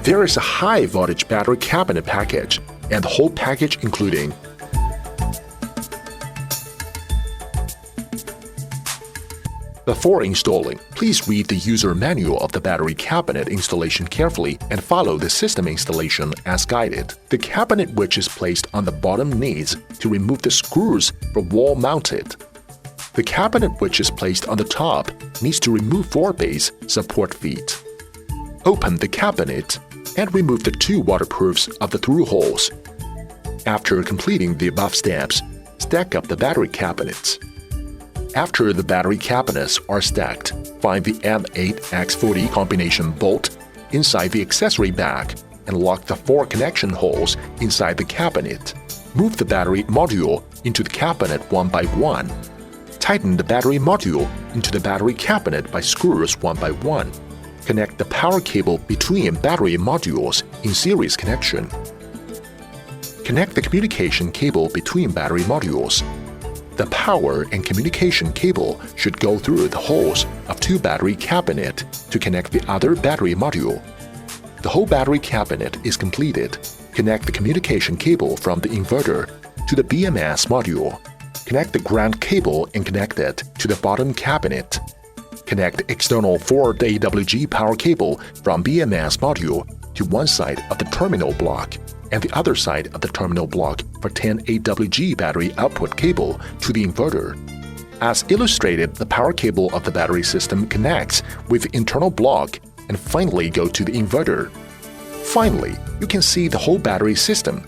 There is a high-voltage battery cabinet package, and the whole package including Before installing, please read the user manual of the battery cabinet installation carefully and follow the system installation as guided. The cabinet which is placed on the bottom needs to remove the screws for wall mounted. The cabinet which is placed on the top needs to remove 4 base support feet. Open the cabinet and remove the 2 waterproofs of the through holes. After completing the above steps, stack up the battery cabinets. After the battery cabinets are stacked, find the M8X40 combination bolt inside the accessory bag and lock the 4 connection holes inside the cabinet. Move the battery module into the cabinet one by one. Tighten the battery module into the battery cabinet by screws one by one. Connect the power cable between battery modules in series connection. Connect the communication cable between battery modules. The power and communication cable should go through the holes of 2 battery cabinet to connect the other battery module. The whole battery cabinet is completed. Connect the communication cable from the inverter to the BMS module. Connect the ground cable and connect it to the bottom cabinet. Connect external 4 AWG power cable from BMS module to one side of the terminal block and the other side of the terminal block for 10 AWG battery output cable to the inverter. As illustrated, the power cable of the battery system connects with the internal block and finally go to the inverter. Finally, you can see the whole battery system.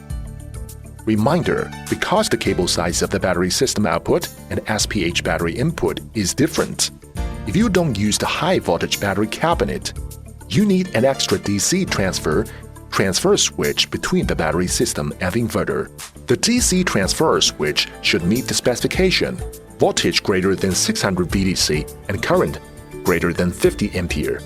Reminder, because the cable size of the battery system output and SPH battery input is different, if you don't use the high-voltage battery cabinet, you need an extra DC transfer switch between the battery system and the inverter. The DC transfer switch should meet the specification: voltage greater than 600 VDC and current greater than 50 ampere.